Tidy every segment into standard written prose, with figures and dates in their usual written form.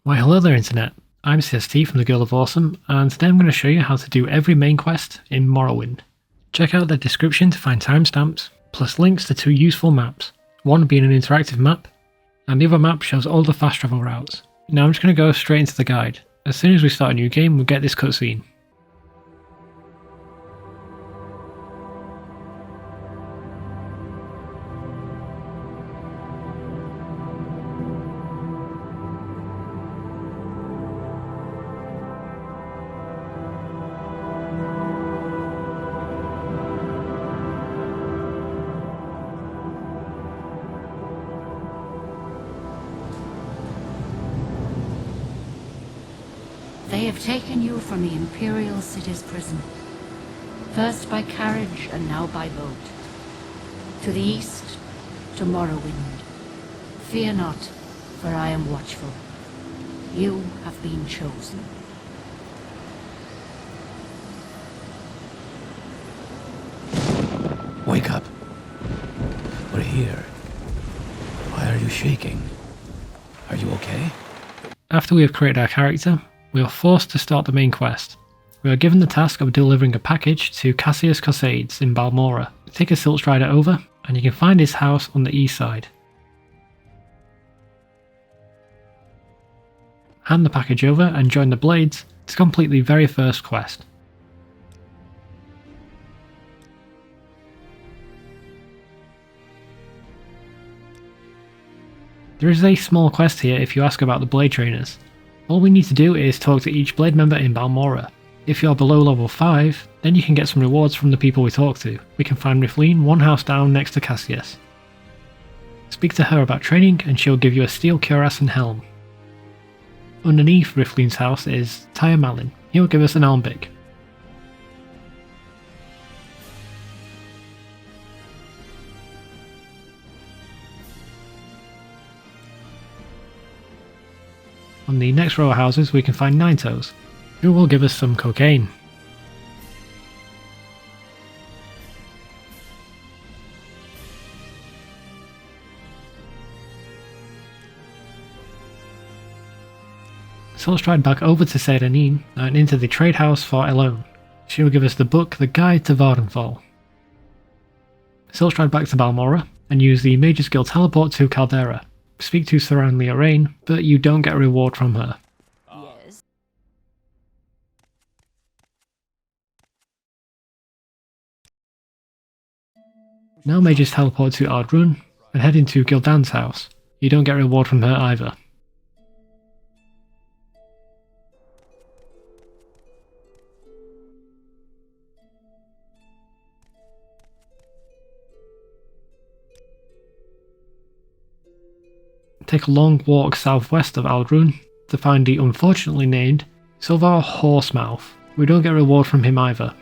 Why hello there internet, I'm CST from the Guild of Awesome, and today I'm going to show you how to do every main quest in Morrowind. Check out the description to find timestamps, plus links to two useful maps, one being an interactive map, and the other map shows all the fast travel routes. Now I'm just going to go straight into the guide. As soon as we start a new game we'll get this cutscene. They have taken you from the Imperial City's prison, first by carriage and now by boat. To the east, to Morrowind. Fear not, for I am watchful. You have been chosen. Wake up. We're here. Why are you shaking? Are you okay? After we have created our character, we are forced to start the main quest. We are given the task of delivering a package to Caius Cosades in Balmora. Take a Silt Strider over, and you can find his house on the east side. Hand the package over and join the Blades to complete the very first quest. There is a small quest here if you ask about the Blade Trainers. All we need to do is talk to each Blade member in Balmora. If you're below level 5, then you can get some rewards from the people we talk to. We can find Rifleen one house down next to Caius. Speak to her about training and she'll give you a steel cuirass and helm. Underneath Rifleen's house is Tyre Malin. He'll give us an Almbic. On the next row of houses we can find Ninetoes, who will give us some cocaine. So let's ride back over to Sedanine and into the trade house for Elone. She will give us the book The Guide to Vardenfall. So let's ride back to Balmora and use the Mage's Guild teleport to Caldera. Speak to Saran Liaraine, but you don't get a reward from her. Yes. Now mages teleport to Ardrun and head into Gil'dan's house. You don't get a reward from her either. Take a long walk southwest of Ardrun to find the unfortunately named Silvar Horsemouth. We don't get a reward from him either.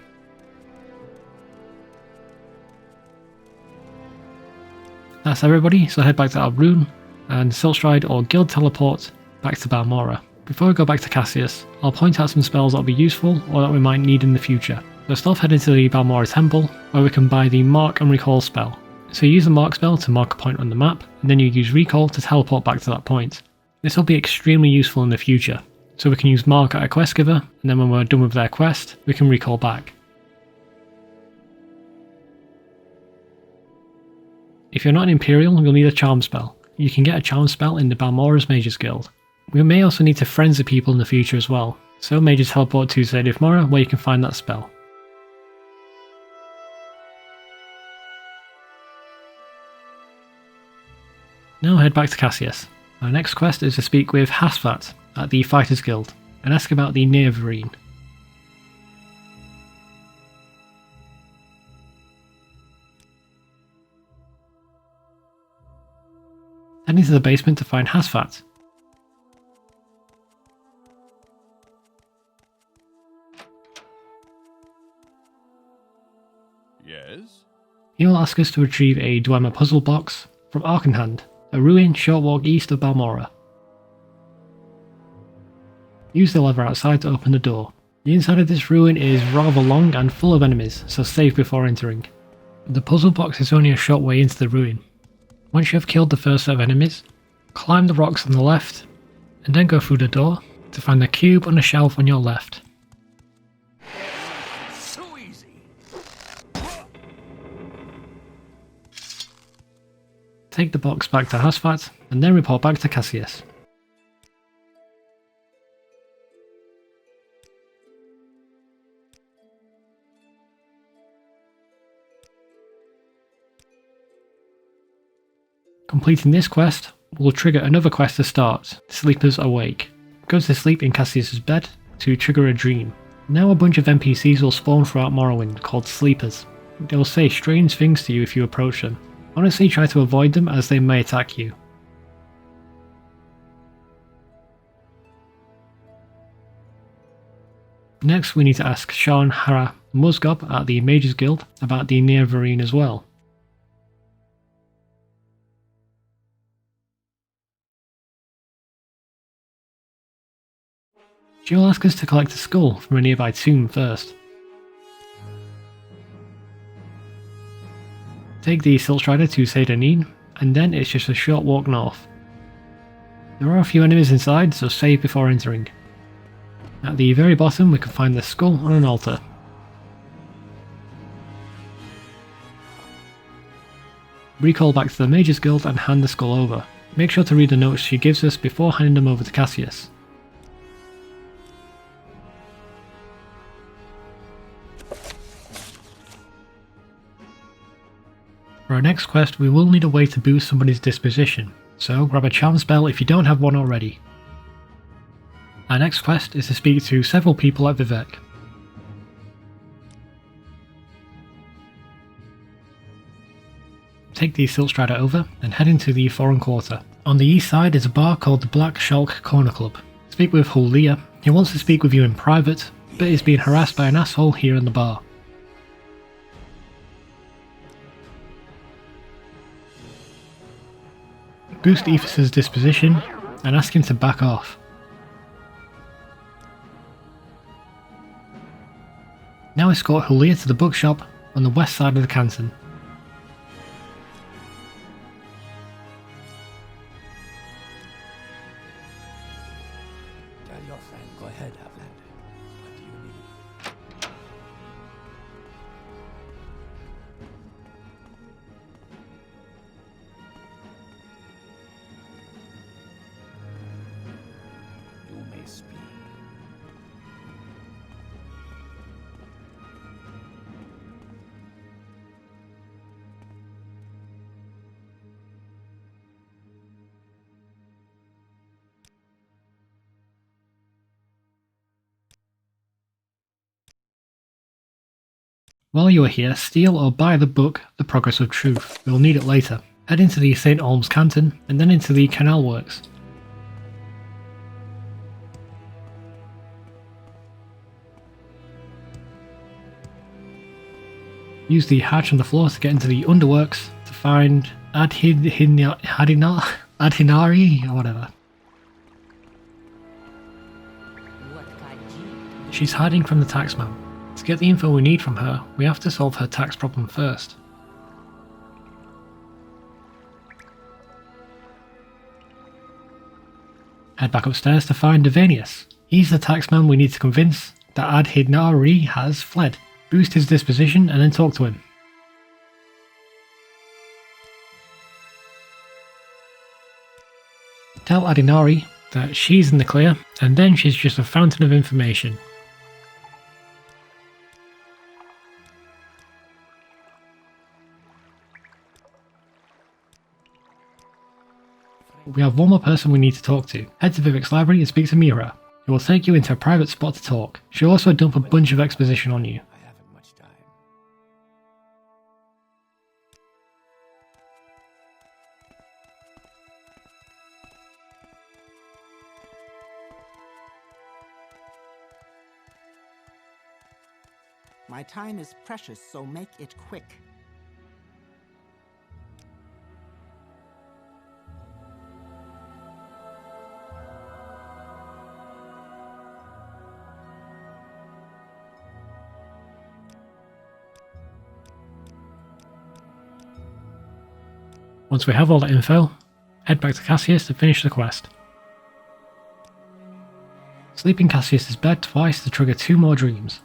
That's everybody, so head back to Ardrun and Siltstride or Guild teleport back to Balmora. Before we go back to Caius, I'll point out some spells that will be useful or that we might need in the future. First off, head into the Balmora Temple where we can buy the Mark and Recall spell. So you use the Mark spell to mark a point on the map, and then you use Recall to teleport back to that point. This will be extremely useful in the future, so we can use Mark at a quest giver, and then when we're done with their quest, we can recall back. If you're not an Imperial, you'll need a Charm spell. You can get a Charm spell in the Balmora's Mages Guild. We may also need to frenzy people in the future as well, so mages teleport to Zainab Mehra where you can find that spell. Now head back to Caius. Our next quest is to speak with Hasvat at the Fighters Guild and ask about the Nerevarine. Head into the basement to find Hasvat. Yes? He'll ask us to retrieve a Dwemer puzzle box from Arkenhand, a ruin short walk east of Balmora. Use the lever outside to open the door. The inside of this ruin is rather long and full of enemies, so save before entering. The puzzle box is only a short way into the ruin. Once you have killed the first set of enemies, climb the rocks on the left and then go through the door to find the cube on the shelf on your left. So easy. Take the box back to Hasvat, and then report back to Caius. Completing this quest will trigger another quest to start, Sleepers Awake. Go to sleep in Caius' bed to trigger a dream. Now a bunch of NPCs will spawn throughout Morrowind called Sleepers. They will say strange things to you if you approach them. Honestly, try to avoid them as they may attack you. Next we need to ask Sean Gra-Muzgob at the Mages Guild about the Nerevarine as well. She'll ask us to collect a skull from a nearby tomb first. Take the Silt Strider to Seydanin, and then it's just a short walk north. There are a few enemies inside, so save before entering. At the very bottom we can find the skull on an altar. Recall back to the Mages Guild and hand the skull over. Make sure to read the notes she gives us before handing them over to Caius. For our next quest we will need a way to boost somebody's disposition, so grab a charm spell if you don't have one already. Our next quest is to speak to several people at Vivec. Take the Silt Strider over and head into the Foreign Quarter. On the east side is a bar called the Black Shulk Corner Club. Speak with Hlaalu. He wants to speak with you in private, but is being harassed by an asshole here in the bar. Boost Ephesus' disposition and ask him to back off. Now escort Hlaalu to the bookshop on the west side of the canton. Tell your friend, go ahead, Outlander. What do you need? You may speak. While you are here, steal or buy the book, The Progress of Truth. We will need it later. Head into the St. Olm's Canton, and then into the Canal Works. Use the hatch on the floor to get into the Underworks to find Adhinari, or whatever. She's hiding from the taxman. To get the info we need from her, we have to solve her tax problem first. Head back upstairs to find Devanius. He's the taxman we need to convince that Adhinari has fled. Boost his disposition and then talk to him. Tell Adhinari that she's in the clear, and then she's just a fountain of information. We have one more person we need to talk to. Head to Vivec's library and speak to Mehra. He will take you into a private spot to talk. She'll also dump a bunch of exposition on you. I haven't much time. My time is precious, so make it quick. Once we have all that info, head back to Caius to finish the quest. Sleep in Cassius' bed twice to trigger 2 more dreams.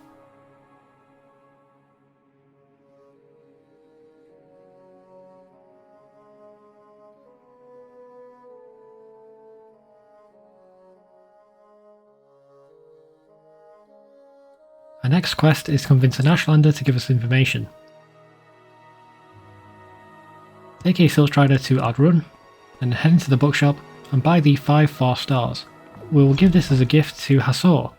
Our next quest is to convince an Ashlander to give us information. Take a Silt Strider to Ardrun, and head into the bookshop and buy the 5 4 stars. We will give this as a gift to Hasor.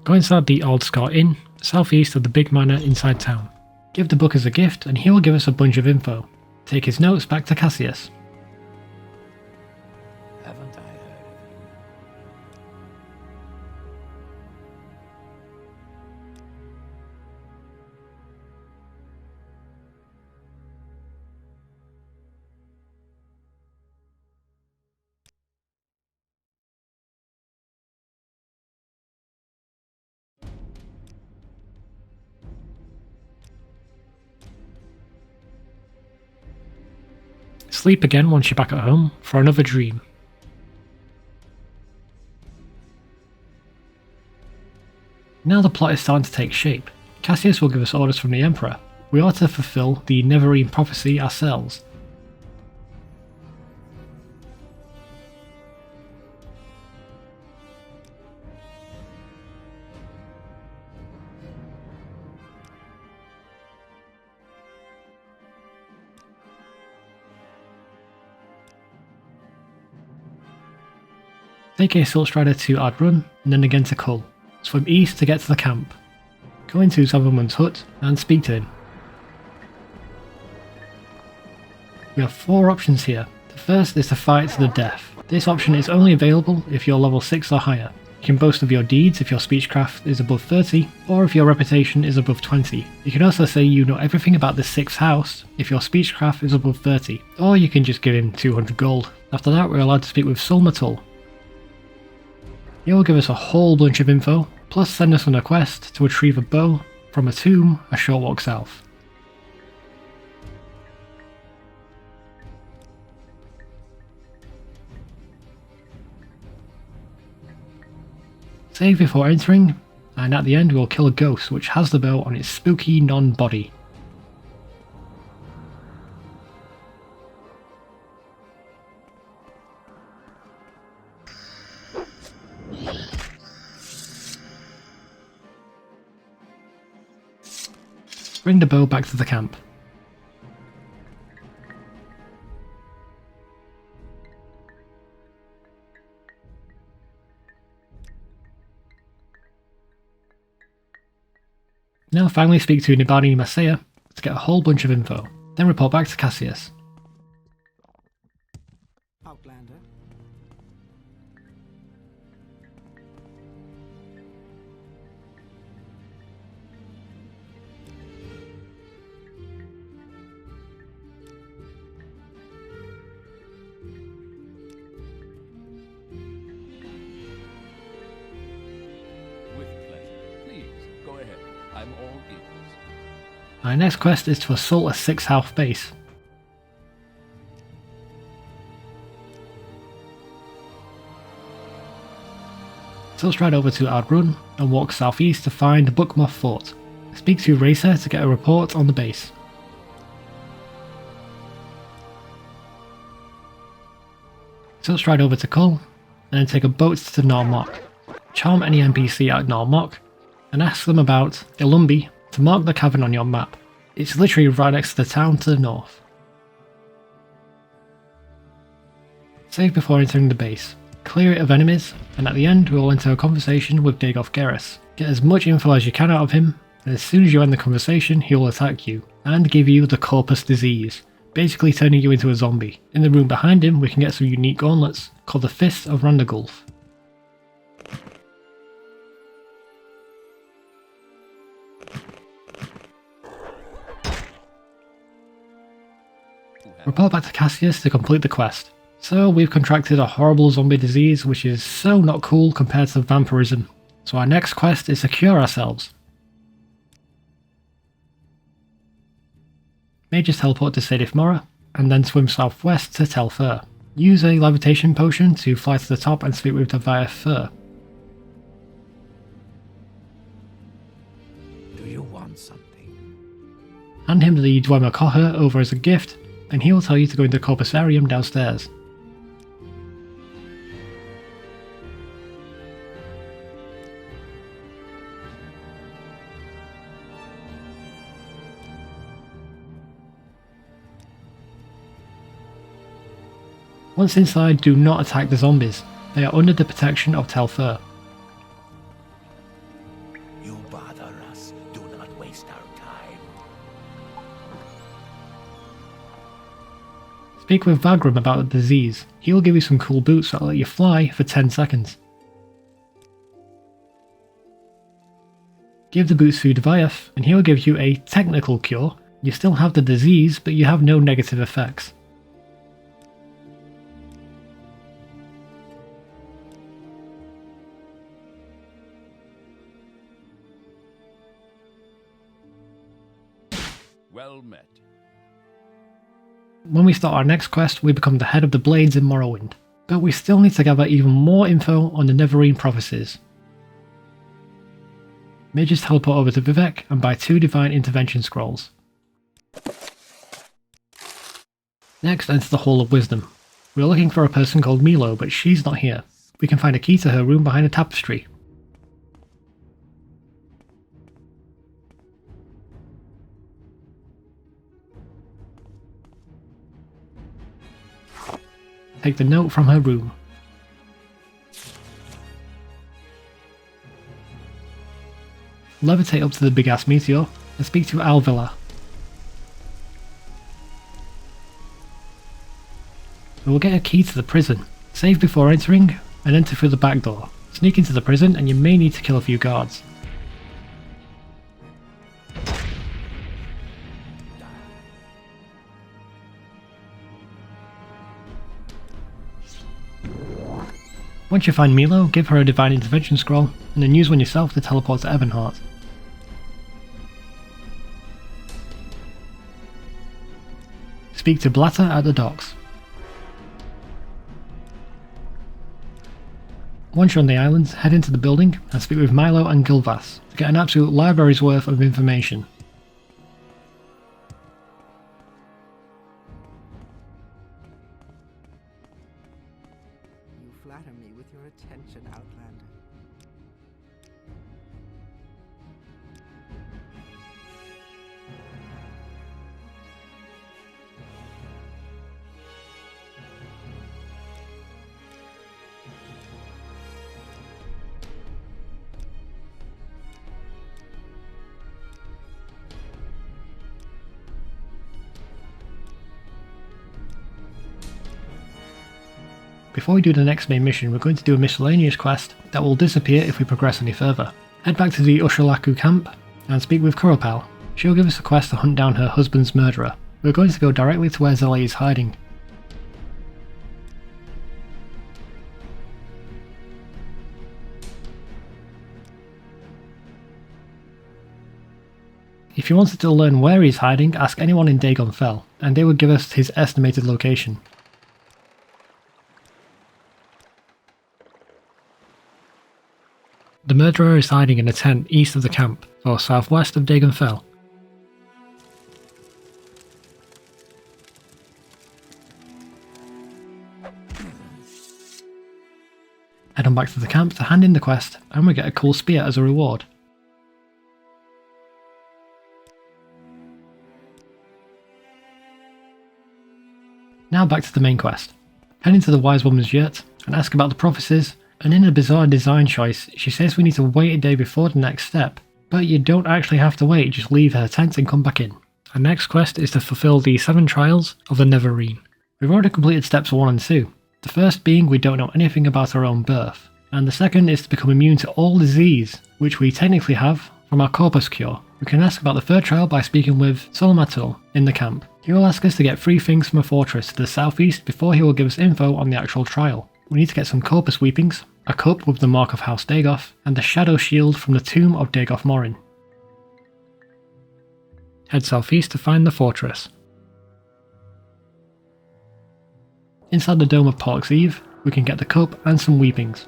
Go inside the Old Scar Inn, southeast of the big manor inside town. Give the book as a gift and he will give us a bunch of info. Take his notes back to Cassius. Haven't I heard of you? Sleep again once you're back at home for another dream. Now the plot is starting to take shape. Cassius will give us orders from the Emperor. We ought to fulfill the Nerevarine prophecy ourselves. Take a Silt Strider to Ardrun and then again to Kull. Swim east to get to the camp. Go into Zainab's hut and speak to him. We have 4 options here. The first is to fight to the death. This option is only available if you're level 6 or higher. You can boast of your deeds if your speechcraft is above 30, or if your reputation is above 20. You can also say you know everything about the 6th house if your speechcraft is above 30, or you can just give him 200 gold. After that we're allowed to speak with Sul-Matuul. He will give us a whole bunch of info, plus send us on a quest to retrieve a bow from a tomb a short walk south. Save before entering, and at the end we'll kill a ghost which has the bow on its spooky non-body. Bring the bow back to the camp. Now finally speak to Nibani Masaya to get a whole bunch of info, then report back to Cassius. Outlander. With pleasure. Please, go ahead. I'm all ears. Our next quest is to assault a 6th house base. So stride over to Ardrun and walk southeast to find Bookmoth Fort. Speak to Racer to get a report on the base. So stride over to Kull and then take a boat to Narmok. Charm any NPC at Narmok and ask them about Ilumbi to mark the cavern on your map. It's literally right next to the town to the north. Save before entering the base. Clear it of enemies, and at the end we will enter a conversation with Dagoth Geras. Get as much info as you can out of him, and as soon as you end the conversation he will attack you, and give you the Corpus disease, basically turning you into a zombie. In the room behind him we can get some unique gauntlets, called the Fist of Randagulf. Report back to Cassius to complete the quest. So we've contracted a horrible zombie disease which is so not cool compared to vampirism. So our next quest is to cure ourselves. Mages teleport to Sedith Mora, and then swim southwest to Tel Fur. Use a levitation potion to fly to the top and speak with Deviath Fur. Do you want something? Hand him the Dwemer Koher over as a gift, and he will tell you to go into the Corpusarium downstairs. Once inside, do not attack the zombies. They are under the protection of Tel Fur. You bother us. Do not waste our time. Speak with Yagrum about the disease. He will give you some cool boots that will let you fly for 10 seconds. Give the boots to Deviath, and he will give you a technical cure. You still have the disease, but you have no negative effects. Well met. When we start our next quest, we become the head of the Blades in Morrowind, but we still need to gather even more info on the Nerevarine Prophecies. Mages teleport over to Vivec and buy 2 Divine Intervention Scrolls. Next, enter the Hall of Wisdom. We are looking for a person called Milo, but she's not here. We can find a key to her room behind a tapestry. Take the note from her room. Levitate up to the big ass meteor and speak to Alvila. We will get a key to the prison. Save before entering and enter through the back door. Sneak into the prison and you may need to kill a few guards. Once you find Milo, give her a Divine Intervention Scroll, and then use one yourself to teleport to Ebonheart. Speak to Blatter at the docks. Once you're on the island, head into the building and speak with Milo and Gilvas to get an absolute library's worth of information. You flatter me with your attention, Outlander. Before we do the next main mission, we're going to do a miscellaneous quest that will disappear if we progress any further. Head back to the Urshilaku camp and speak with Kurapli. She'll give us a quest to hunt down her husband's murderer. We're going to go directly to where Zeli is hiding. If you wanted to learn where he's hiding, ask anyone in Dagon Fell, and they would give us his estimated location. The murderer is hiding in a tent east of the camp, or southwest of Dagon Fell. Head on back to the camp to hand in the quest, and we get a cool spear as a reward. Now back to the main quest. Head into the Wise Woman's yurt and ask about the prophecies, and in a bizarre design choice, she says we need to wait a day before the next step, but you don't actually have to wait, just leave her tent and come back in. Our next quest is to fulfill the 7 trials of the Nerevarine. We've already completed steps 1 and 2, the first being we don't know anything about our own birth, and the second is to become immune to all disease, which we technically have from our Corprus Cure. We can ask about the third trial by speaking with Sul-Matuul in the camp. He will ask us to get 3 things from a fortress to the southeast before he will give us info on the actual trial. We need to get some Corpus Weepings, a cup with the mark of House Dagoth, and the shadow shield from the tomb of Dagoth Morin. Head southeast to find the fortress. Inside the Dome of Pork's Eve, we can get the cup and some weepings.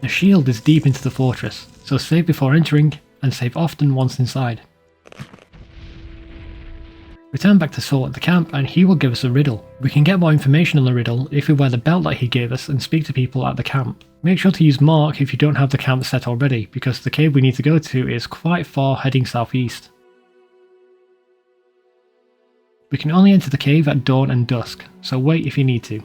The shield is deep into the fortress, so save before entering, and save often once inside. Return back to Sul at the camp and he will give us a riddle. We can get more information on the riddle if we wear the belt that he gave us and speak to people at the camp. Make sure to use Mark if you don't have the camp set already, because the cave we need to go to is quite far heading southeast. We can only enter the cave at dawn and dusk, so wait if you need to.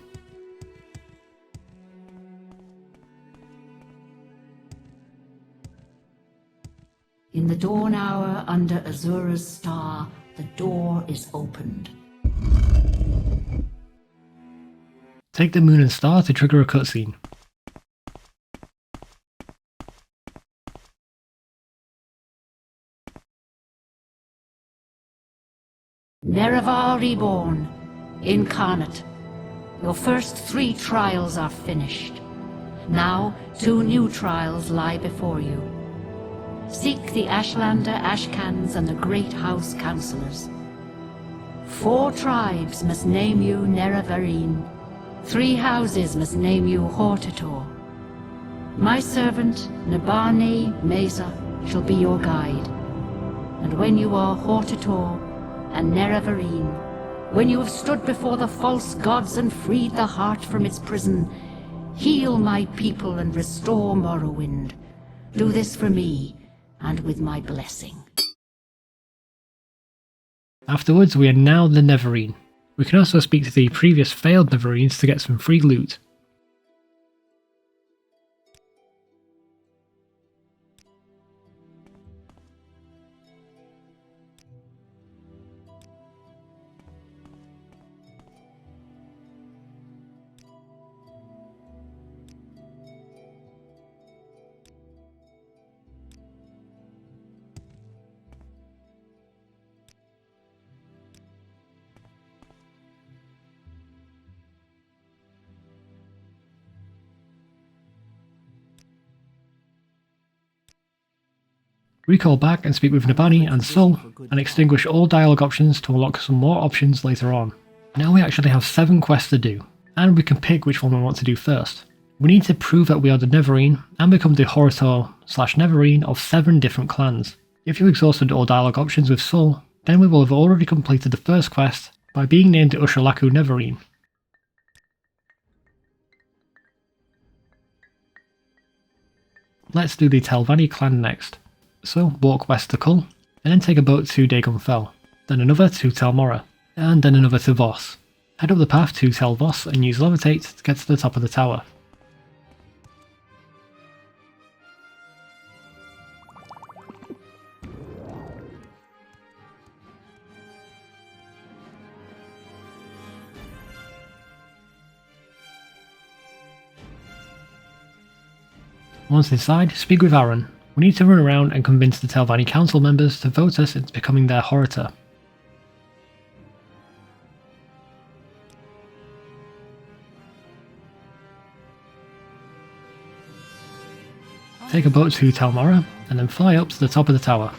In the dawn hour under Azura's star, the door is opened. Take the moon and star to trigger a cutscene. Nerevar reborn, Incarnate. Your first 3 trials are finished. Now 2 new trials lie before you. Seek the Ashlander Ashcans and the Great House Councillors. 4 tribes must name you Nerevarine. 3 houses must name you Hortator. My servant, Nebani Mehra, shall be your guide. And when you are Hortator and Nerevarine, when you have stood before the false gods and freed the heart from its prison, heal my people and restore Morrowind. Do this for me, and with my blessing. Afterwards, we are now the Nerevarine. We can also speak to the previous failed Nerevarines to get some free loot. Recall back and speak with Nebani and Sul, and extinguish all dialogue options to unlock some more options later on. Now we actually have 7 quests to do, and we can pick which one we want to do first. We need to prove that we are the Nerevarine, and become the Hortator/Nerevarine of 7 different clans. If you exhausted all dialogue options with Sul, then we will have already completed the first quest by being named Urshilaku Nerevarine. Let's do the Telvanni clan next. So walk west to Kull, and then take a boat to Dagon Fell, then another to Tel Morra, and then another to Voss. Head up the path to Tel Voss and use Levitate to get to the top of the tower. Once inside, speak with Aaron. We need to run around and convince the Telvanni council members to vote us into becoming their Hortator. Take a boat to Tel Morra and then fly up to the top of the tower.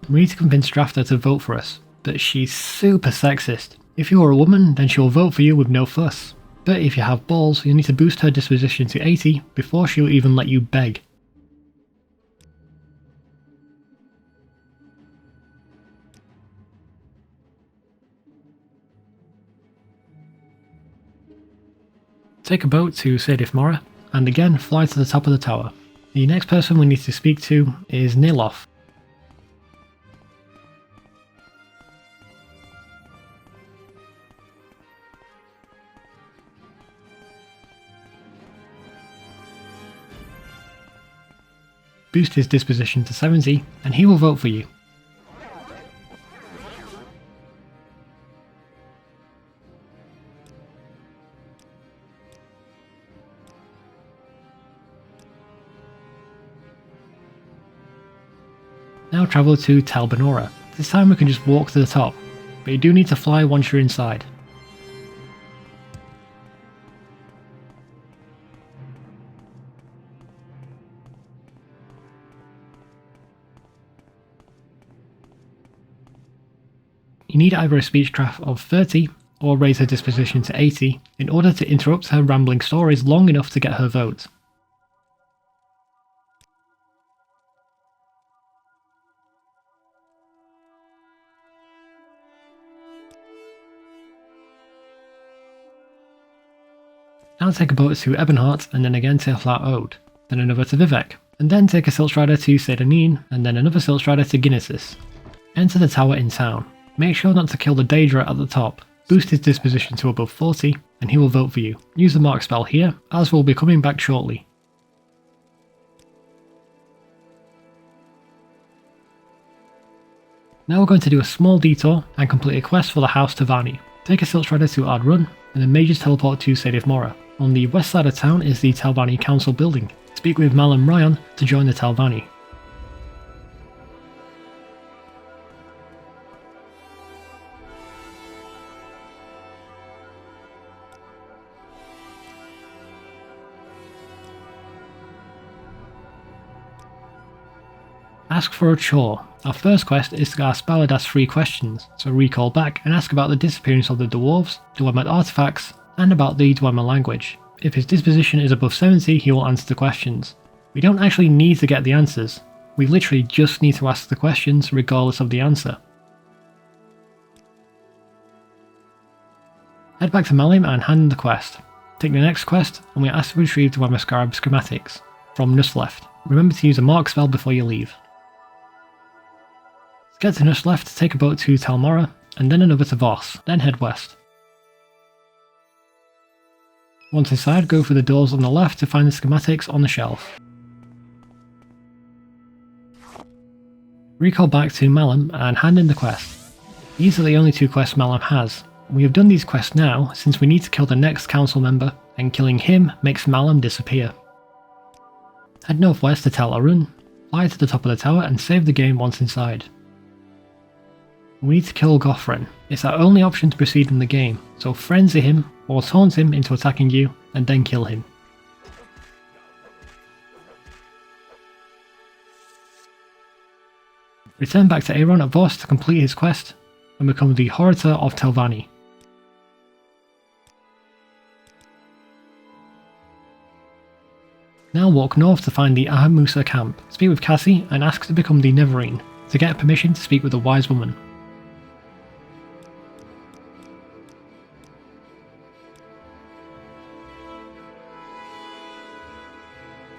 We need to convince Drafter to vote for us, but she's super sexist. If you are a woman, then she will vote for you with no fuss. But if you have balls, you'll need to boost her disposition to 80 before she will even let you beg. Take a boat to Sadif Morra, and again fly to the top of the tower. The next person we need to speak to is Nchuleft. Boost his disposition to 70, and he will vote for you. Now travel to Telvanni. This time we can just walk to the top, but you do need to fly once you're inside. You need either a speechcraft of 30 or raise her disposition to 80 in order to interrupt her rambling stories long enough to get her vote. Now take a boat to Ebonheart and then again to Hlaalu, then another to Vivec, and then take a Silt Strider to Citadels and then another Silt Strider to Guinesis. Enter the tower in town. Make sure not to kill the Daedra at the top, boost his disposition to above 40 and he will vote for you. Use the mark spell here, as we'll be coming back shortly. Now we're going to do a small detour and complete a quest for the House Telvanni. Take a Silt Strider to Ardrun and then Mage's teleport to Sade Mehra. On the west side of town is the Telvanni Council building. Speak with Mal and Ryan to join the Telvanni. Ask for a chore. Our first quest is to ask Baladas 3 questions, so recall back and ask about the disappearance of the dwarves, Dwemer artifacts, and about the Dwemer language. If his disposition is above 70, he will answer the questions. We don't actually need to get the answers, we literally just need to ask the questions regardless of the answer. Head back to Malim and hand in the quest. Take the next quest and we are asked to retrieve Dwemer Scarab schematics from Nchuleft. Remember to use a mark spell before you leave. Get to Nchuleft, take a boat to Telmora, and then another to Voss, then head west. Once inside, go through the doors on the left to find the schematics on the shelf. Recall back to Malim and hand in the quest. These are the only 2 quests Malim has. We have done these quests now since we need to kill the next council member, and killing him makes Malim disappear. Head northwest to Tel Arun, fly to the top of the tower and save the game once inside. We need to kill Gofren. It's our only option to proceed in the game, so frenzy him or taunt him into attacking you and then kill him. Return back to Aeron at Voss to complete his quest and become the Hortator of Telvanni. Now walk north to find the Ahemmusa camp. Speak with Cassie and ask to become the Nerevarine to get permission to speak with a wise woman.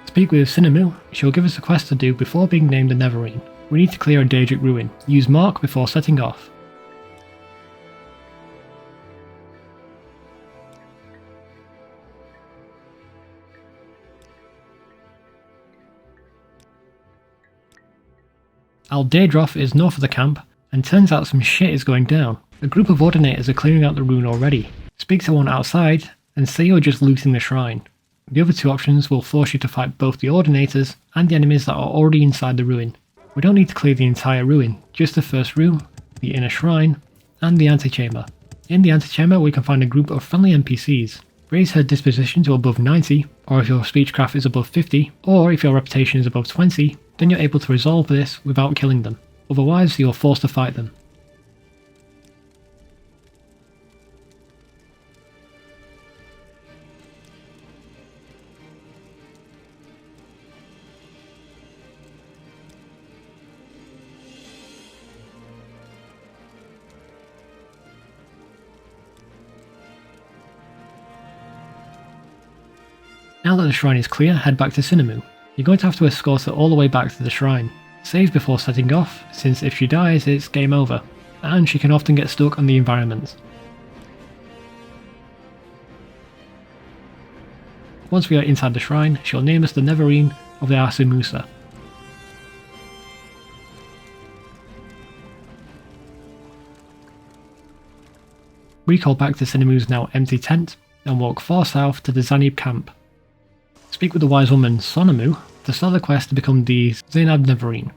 Speak with Sinemu, she'll give us a quest to do before being named a Nerevarine. We need to clear a Daedric ruin. Use mark before setting off. Al-Daedroth is north of the camp, and turns out some shit is going down. A group of Ordinators are clearing out the ruin already. Speak to one outside, and say you're just looting the shrine. The other 2 options will force you to fight both the Ordinators and the enemies that are already inside the ruin. We don't need to clear the entire ruin, just the first room, the inner shrine, and the antechamber. In the antechamber we can find a group of friendly NPCs. Raise her disposition to above 90, or if your speechcraft is above 50, or if your reputation is above 20, then you're able to resolve this without killing them. Otherwise you're forced to fight them. Now that the shrine is clear, head back to Sinemu. You're going to have to escort her all the way back to the shrine. Save before setting off, since if she dies it's game over, and she can often get stuck on the environment. Once we are inside the shrine, she'll name us the Nerevarine of the Ahemmusa. Recall back to Sinemu's now empty tent, and walk far south to the Zainab camp. Speak with the wise woman Sonemu to start the quest to become the Zainab Nerevarine.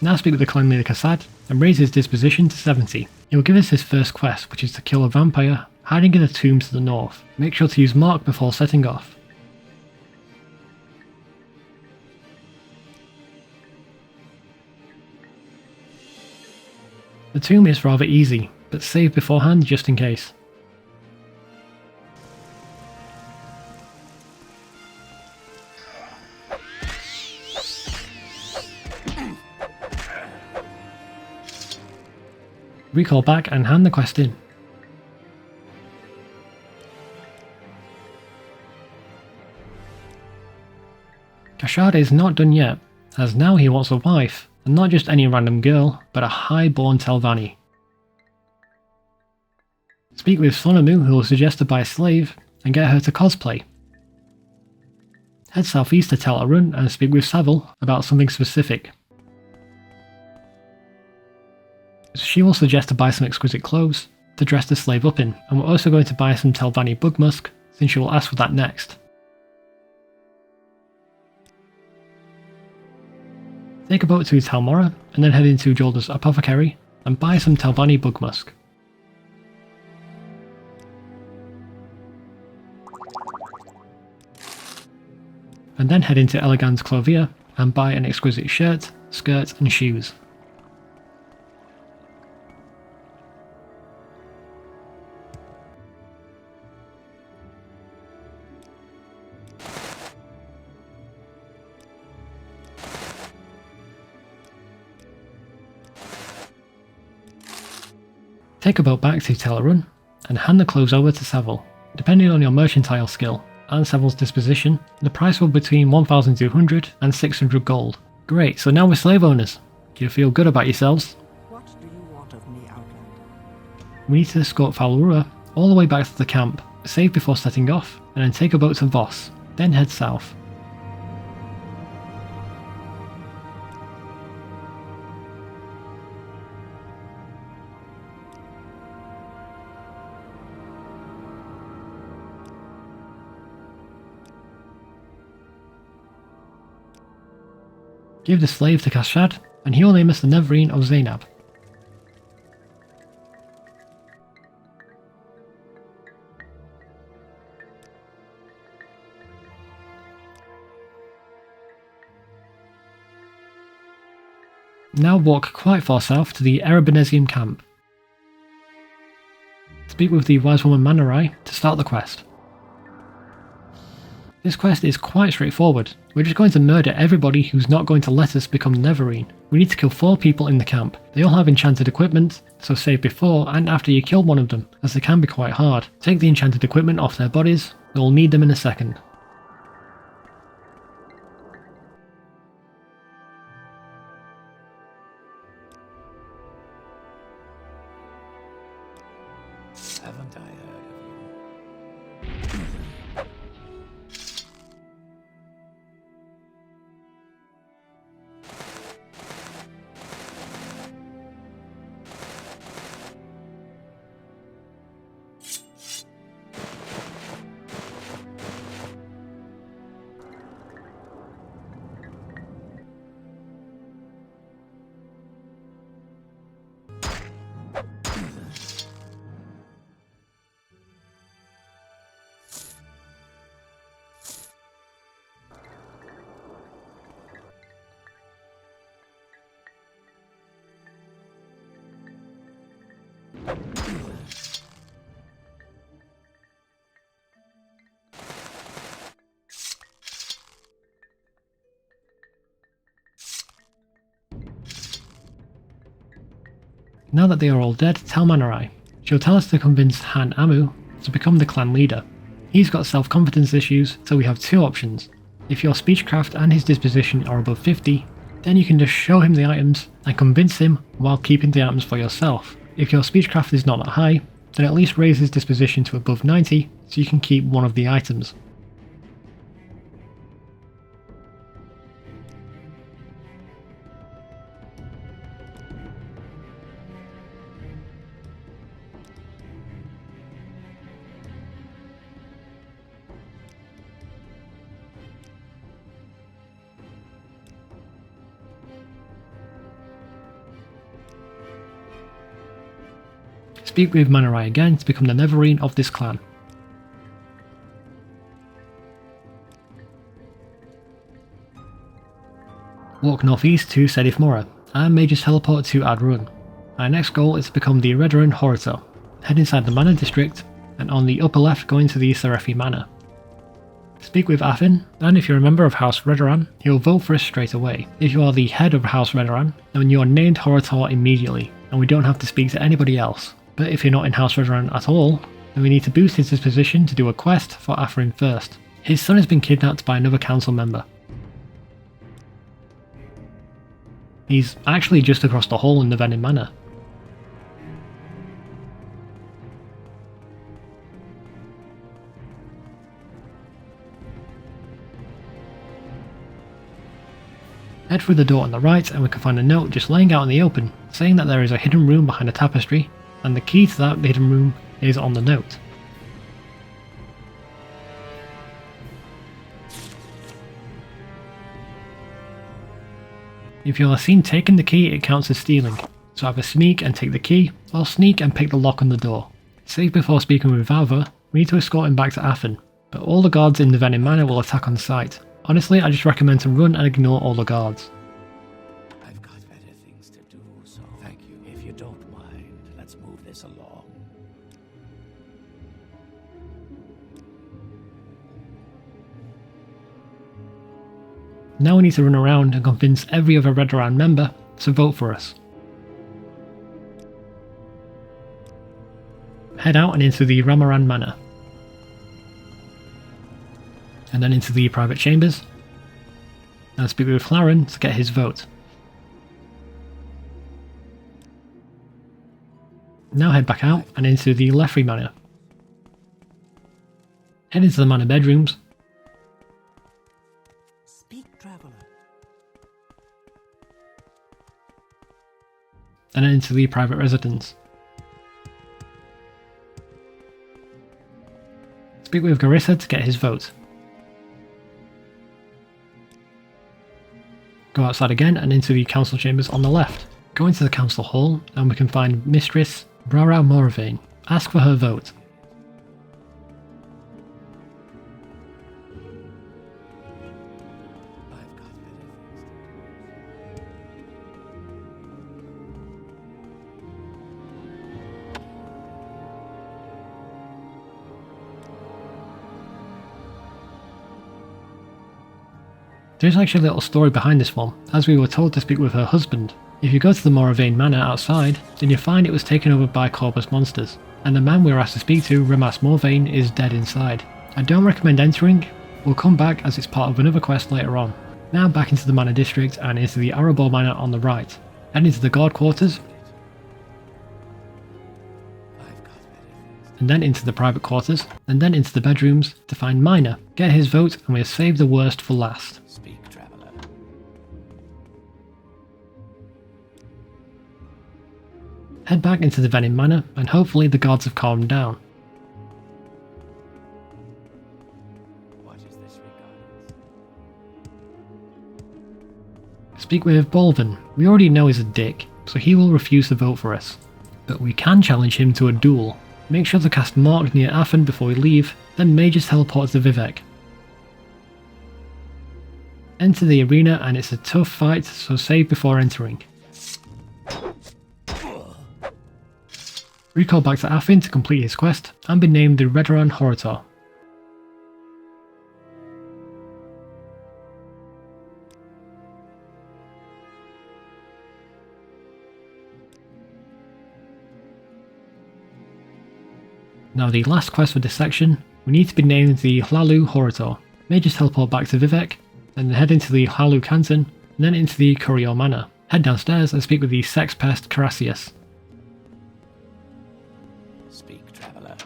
Now speak with the clan leader Cosades and raise his disposition to 70. He will give us his first quest, which is to kill a vampire hiding in a tomb to the north. Make sure to use Mark before setting off. The tomb is rather easy, but save beforehand just in case. Recall back and hand the quest in. Cosades is not done yet, as now he wants a wife, and not just any random girl, but a high-born Telvanni. Speak with Sul-Matuul, who will suggest to buy a slave, and get her to cosplay. Head southeast to Telvanni and speak with Saville about something specific. She will suggest to buy some exquisite clothes to dress the slave up in, and we're also going to buy some Telvanni bug musk, since she will ask for that next. Take a boat to Talmora, and then head into Jolder's apothecary, and buy some Telvanni bug musk. And then head into Elegans Clovia, and buy an exquisite shirt, skirt and shoes. Take a boat back to Telvanni and hand the clothes over to Saville. Depending on your mercantile skill and Saville's disposition, the price will be between 1,200 and 600 gold. Great, so now we're slave owners. Do you feel good about yourselves? What do you want of me, Outlander? We need to escort Falurua all the way back to the camp, save before setting off, and then take a boat to Voss, then head south. Give the slave to Cosades, and he will name us the Nerevarine of Zainab. Now walk quite far south to the Erabenimsun camp. Speak with the wise woman Manurai to start the quest. This quest is quite straightforward. We're just going to murder everybody who's not going to let us become Nerevarine. We need to kill 4 people in the camp. They all have enchanted equipment, so save before and after you kill one of them, as they can be quite hard. Take the enchanted equipment off their bodies, we'll need them in a second. Haven't I heard of you? Now that they are all dead, tell Manurai. She'll tell us to convince Han Amu to become the clan leader. He's got self-confidence issues, so we have 2 options. If your speechcraft and his disposition are above 50, then you can just show him the items and convince him while keeping the items for yourself. If your speechcraft is not that high, then at least raise his disposition to above 90 so you can keep one of the items. Speak with Manerai again to become the Nerevarine of this clan. Walk northeast to Sedith Mora, and Mages teleport to Adrun. Our next goal is to become the Redoran Hortator. Head inside the Manor District, and on the upper left go into the Serefi Manor. Speak with Affin, and if you're a member of House Redoran, he'll vote for us straight away. If you are the head of House Redoran, then you are named Hortator immediately, and we don't have to speak to anybody else. But if you're not in House Redoran at all, then we need to boost his disposition to do a quest for Affin first. His son has been kidnapped by another council member. He's actually just across the hall in the Venin Manor. Head through the door on the right and we can find a note just laying out in the open, saying that there is a hidden room behind a tapestry, and the key to that hidden room is on the note. If you are seen taking the key, it counts as stealing, so either sneak and take the key, or sneak and pick the lock on the door. Save before speaking with Valva, we need to escort him back to Affin, but all the guards in the Venin Manor will attack on sight. Honestly, I just recommend to run and ignore all the guards. I've got better things to do, so thank you. If you don't mind, let's move this along. Now we need to run around and convince every other Redoran member to vote for us. Head out and into the Ramaran Manor. And then into the private chambers, and speak with Hlaalu to get his vote. Now head back out and into the Lefri Manor. Head into the manor bedrooms, Speak, traveler. and then into the private residence. Speak with Garissa to get his vote. Go outside again and into the council chambers on the left. Go into the council hall and we can find Mistress Brara Moravane. Ask for her vote. I've got better things to do. There's actually a little story behind this one, as we were told to speak with her husband. If you go to the Moravane Manor outside, then you'll find it was taken over by Corpus monsters, and the man we were asked to speak to, Remas Morvain, is dead inside. I don't recommend entering, we'll come back as it's part of another quest later on. Now back into the Manor District and into the Arabor Manor on the right, and into the guard quarters, I've got better things to and then into the private quarters, and then into the bedrooms to find Minor, get his vote, and we'll save the worst for last. speak, traveler. Head back into the Venin Manor, and hopefully the guards have calmed down. What is this regarding? Speak with Bolvin. We already know he's a dick, so he will refuse to vote for us. But we can challenge him to a duel. Make sure to cast Mark near Affin before we leave, then Mages teleport to Vivec. Enter the arena and it's a tough fight, so save before entering. Recall back to Affin to complete his quest and be named the Redoran Hortator. Now the last quest for this section, we need to be named the Hlaalu Hortator. Mages teleport back to Vivec, then head into the Hlaalu Canton, and then into the Curior Manor. Head downstairs and speak with the sex pest Carassius. Speak, traveler.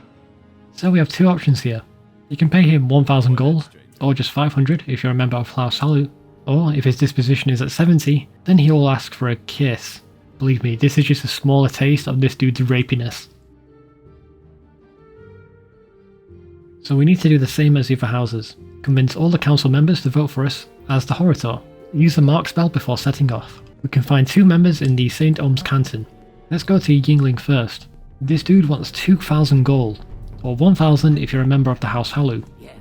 So we have two options here. You can pay him 1000 gold, or just 500 if you're a member of Hlaalu, or if his disposition is at 70, then he will ask for a kiss. Believe me, this is just a smaller taste of this dude's rapiness. So we need to do the same as the other houses. Convince all the council members to vote for us as the Hortator. Use the mark spell before setting off. We can find two members in the St. Om's Canton. Let's go to Yingling first. This dude wants 2,000 gold, or 1,000 if you're a member of the House Hlaalu. Yes.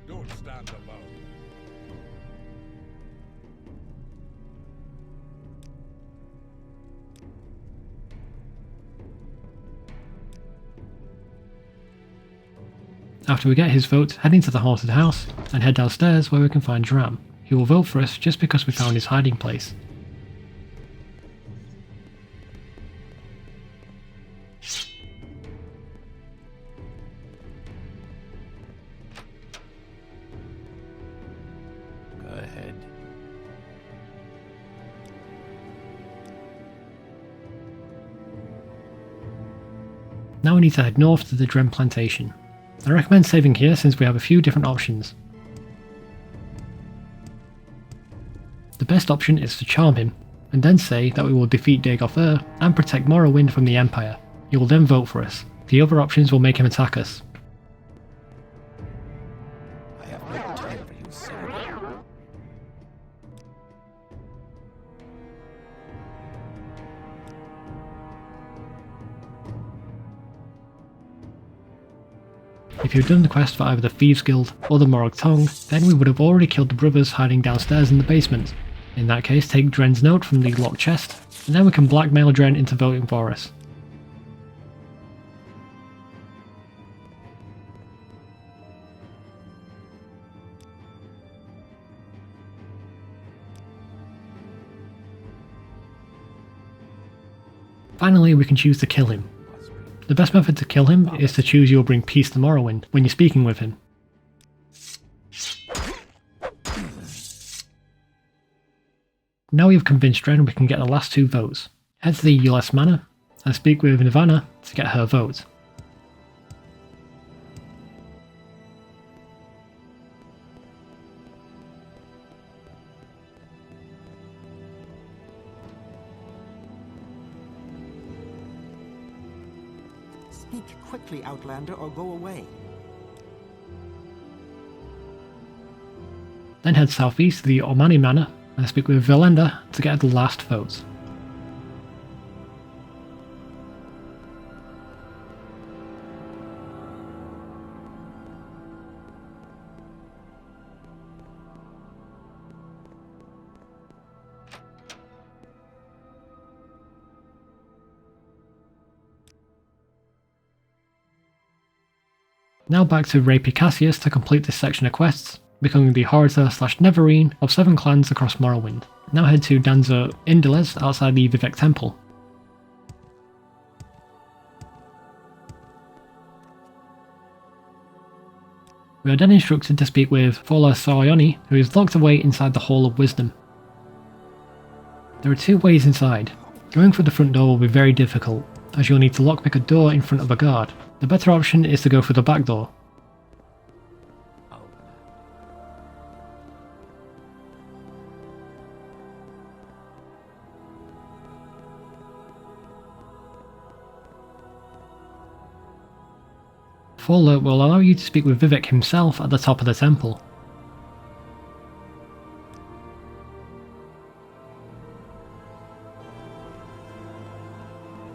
Don't stand alone. After we get his vote, head into the haunted house and head downstairs where we can find Dram. He will vote for us just because we found his hiding place. Go ahead. Now we need to head north to the Drem Plantation. I recommend saving here since we have a few different options. The best option is to charm him, and then say that we will defeat Dagoth and protect Morrowind from the Empire. He will then vote for us. The other options will make him attack us. I have no time for you, sir. If you had done the quest for either the Thieves Guild or the Morag Tongue, then we would have already killed the brothers hiding downstairs in the basement. In that case, take Dren's note from the locked chest, and then we can blackmail Dren into voting for us. Finally, we can choose to kill him. The best method to kill him is to choose you'll bring peace to Morrowind when you're speaking with him. Now we have convinced Dren we can get the last 2 votes. Head to the Ules Manor and speak with Demnevanni to get her vote. Speak quickly, Outlander, or go away. Then head southeast to the Ormani Manor and speak with Velenda to get the last vote. Now back to Rapey Cassius to complete this section of quests, becoming the Hortator/Nerevarine of 7 clans across Morrowind. Now head to Danza Indeles outside the Vivec Temple. We are then instructed to speak with Fola Sorioni, who is locked away inside the Hall of Wisdom. There are 2 ways inside. Going through the front door will be very difficult, as you'll need to lockpick a door in front of a guard. The better option is to go through the back door. Fola will allow you to speak with Vivec himself at the top of the temple.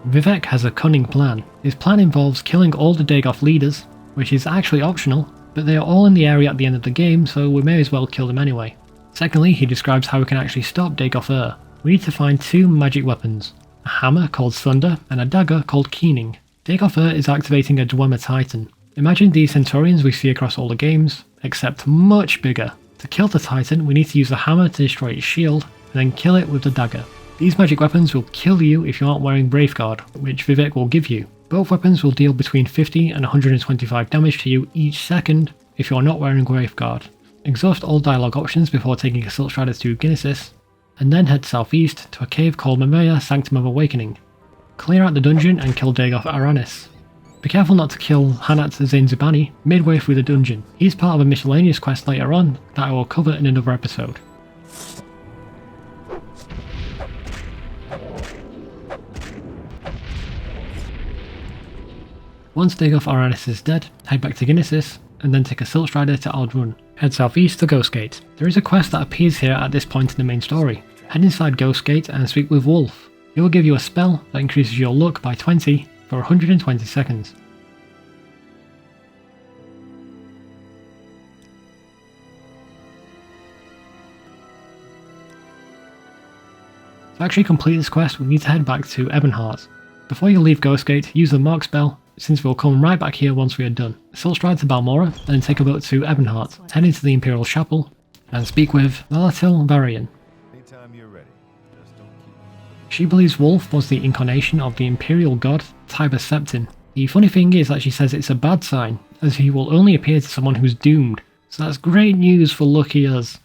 Vivec has a cunning plan. His plan involves killing all the Dagoth leaders, which is actually optional, but they are all in the area at the end of the game, so we may as well kill them anyway. Secondly, he describes how we can actually stop Dagoth. We need to find 2 magic weapons, a hammer called Thunder and a dagger called Keening. Dagoth is activating a Dwemer Titan. Imagine these Centaurians we see across all the games, except much bigger. To kill the Titan, we need to use the hammer to destroy its shield, and then kill it with the dagger. These magic weapons will kill you if you aren't wearing Wraithguard, which Vivec will give you. Both weapons will deal between 50 and 125 damage to you each second if you are not wearing Wraithguard. Exhaust all dialogue options before taking a Silk Strider to Genesis, and then head southeast to a cave called Mehra Sanctum of Awakening. Clear out the dungeon and kill Dagoth Aranis. Be careful not to kill Hanat Zainsubani midway through the dungeon. He's part of a miscellaneous quest later on that I will cover in another episode. Once Dagoth Aranis is dead, head back to Genesis, and then take a Silk Strider to Aldrun. Head southeast to Ghostgate. There is a quest that appears here at this point in the main story. Head inside Ghostgate and speak with Wolf. It will give you a spell that increases your luck by 20 for 120 seconds. To actually complete this quest, we need to head back to Ebonheart. Before you leave Ghostgate, use the Mark spell, since we'll come right back here once we are done. Silk stride to Balmora, then take a boat to Ebonheart, head into the Imperial Chapel, and speak with Hlaalu Nerevarine. Anytime you're ready. Just don't keep... She believes Wolf was the incarnation of the Imperial god Tiber Septim. The funny thing is that she says it's a bad sign, as he will only appear to someone who's doomed, so that's great news for lucky us.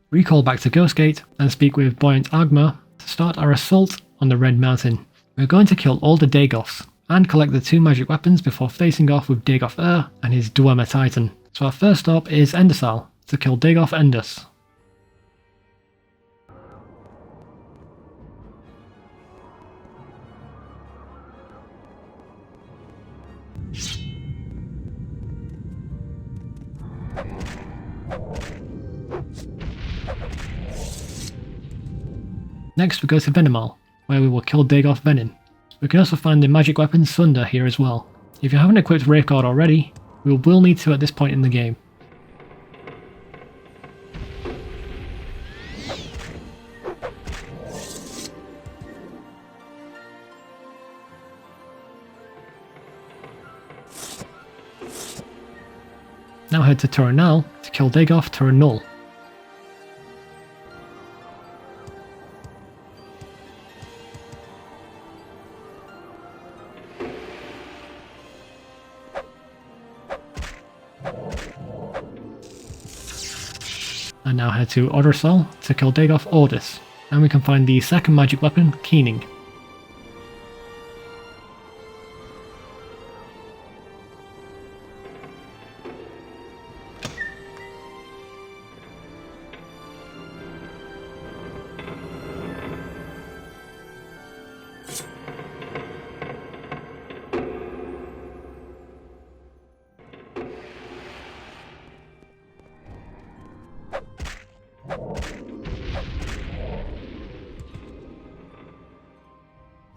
Recall back to Ghostgate and speak with Buoyant Agma to start our assault on the Red Mountain. We're going to kill all the Dagoths, and collect the 2 magic weapons before facing off with Dagoth and his Dwemer Titan. So our first stop is Endersal, to kill Dagoth Endus. Next we go to Venimal, where we will kill Dagoth Venin. We can also find the magic weapon Sunder here as well. If you haven't equipped Wraithguard already, we will need to at this point in the game. Now head to Turanal to kill Dagoth Turanul. And now head to Odorsal to kill Dagoth Ordis, and we can find the second magic weapon, Keening.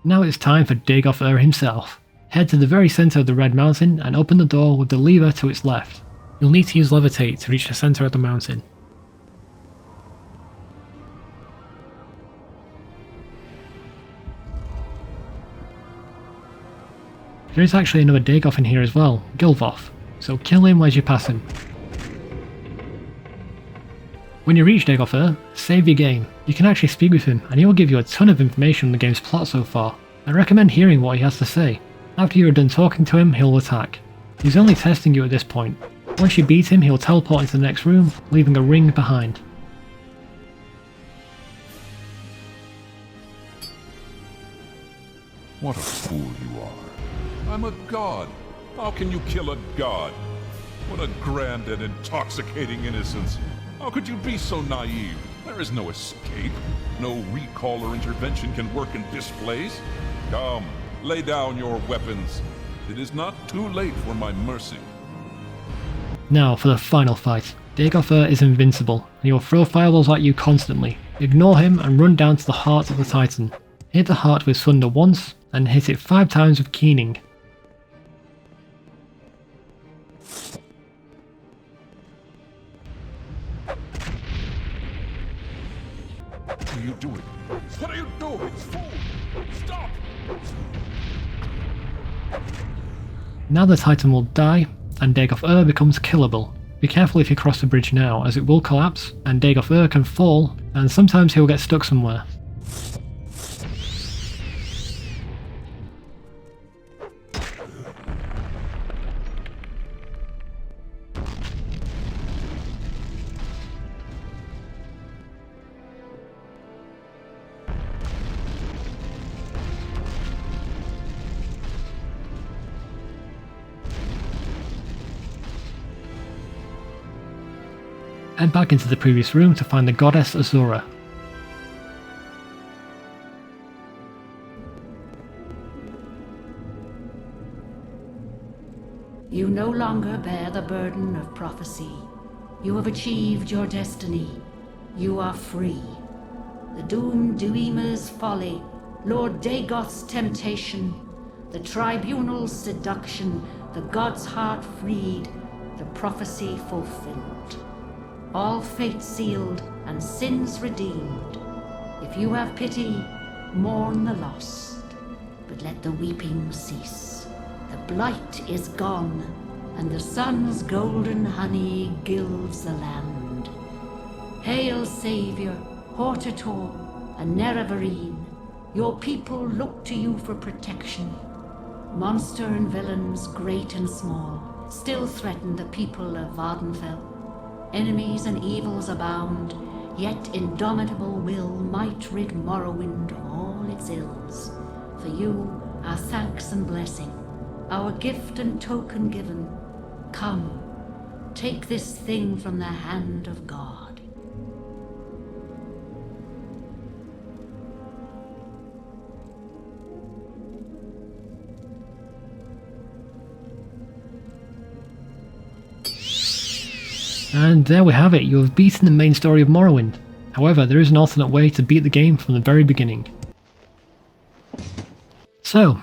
Now it's time for Dagoth himself. Head to the very centre of the Red Mountain and open the door with the lever to its left. You'll need to use Levitate to reach the centre of the mountain. There is actually another Dagoth in here as well, Gilvoth, so kill him as you pass him. When you reach Dagoth, save your game. You can actually speak with him, and he will give you a ton of information on the game's plot so far. I recommend hearing what he has to say. After you are done talking to him, he'll attack. He's only testing you at this point. Once you beat him, he'll teleport into the next room, leaving a ring behind. What a fool you are. I'm a god. How can you kill a god? What a grand and intoxicating innocence. How could you be so naive? There is no escape. No recall or intervention can work in this place. Come, lay down your weapons. It is not too late for my mercy. Now for the final fight. Dagoth is invincible, and he will throw fireballs at you constantly. Ignore him and run down to the heart of the Titan. Hit the heart with Sunder once, and hit it 5 times with Keening. What are you doing? What are you doing, fool? Stop! Now the Titan will die, and Dagoth becomes killable. Be careful if you cross the bridge now, as it will collapse, and Dagoth can fall, and sometimes he'll get stuck somewhere. Head back into the previous room to find the goddess Azura. You no longer bear the burden of prophecy. You have achieved your destiny. You are free. The doomed Duima's folly Lord Dagoth's temptation, the tribunal's seduction, the god's heart freed, the prophecy fulfilled. All fate sealed and sins redeemed. If you have pity, mourn the lost, but let the weeping cease. The blight is gone, and the sun's golden honey gilds the land. Hail, Savior, Hortator and Nerevarine. Your people look to you for protection. Monster and villains, great and small, still threaten the people of Vardenfell. Enemies and evils abound, yet indomitable will might rid Morrowind of all its ills. For you, our thanks and blessing, our gift and token given. Come, take this thing from the hand of God. And there we have it, you have beaten the main story of Morrowind. However, there is an alternate way to beat the game from the very beginning. So,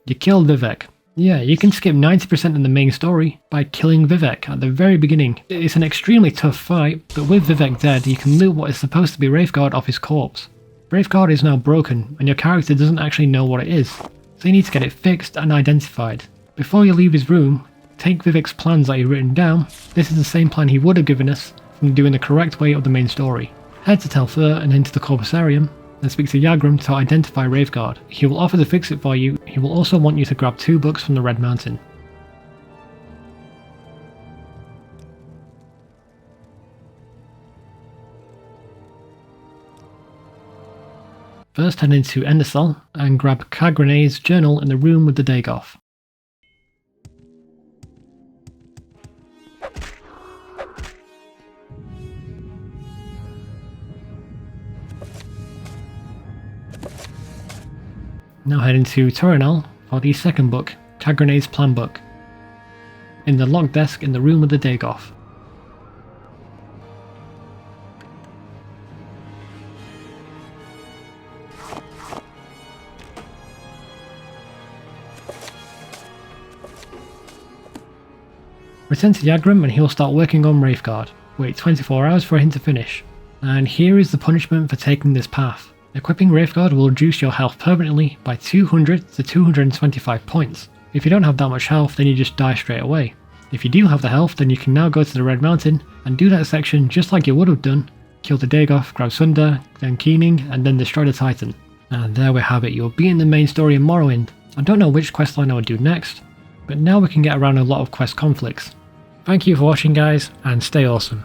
you killed Vivec. Yeah, you can skip 90% of the main story by killing Vivec at the very beginning. It's an extremely tough fight, but with Vivec dead, you can loot what is supposed to be Wraithguard off his corpse. Wraithguard is now broken, and your character doesn't actually know what it is, so you need to get it fixed and identified. Before you leave his room, take Vivec's plans that you've written down. This is the same plan he would have given us from doing the correct way of the main story. Head to Telfer and into the Corpusarium, and speak to Yagrum to identify Wraithguard. He will offer to fix it for you. He will also want you to grab 2 books from the Red Mountain. First head into Endersal and grab Cagrene's journal in the room with the Dagoth. Now head into Torinal for the second book, Cagrene's plan book, in the log desk in the room with the Dagoth. Return to Yagrum and he'll start working on Wraithguard. Wait 24 hours for him to finish. And here is the punishment for taking this path. Equipping Wraithguard will reduce your health permanently by 200 to 225 points. If you don't have that much health, then you just die straight away. If you do have the health, then you can now go to the Red Mountain and do that section just like you would have done. Kill the Dagoth, grab Sunder, then Keening, and then destroy the Titan. And there we have it, you're beating the main story in Morrowind. I don't know which questline I would do next, but now we can get around a lot of quest conflicts. Thank you for watching guys, and stay awesome.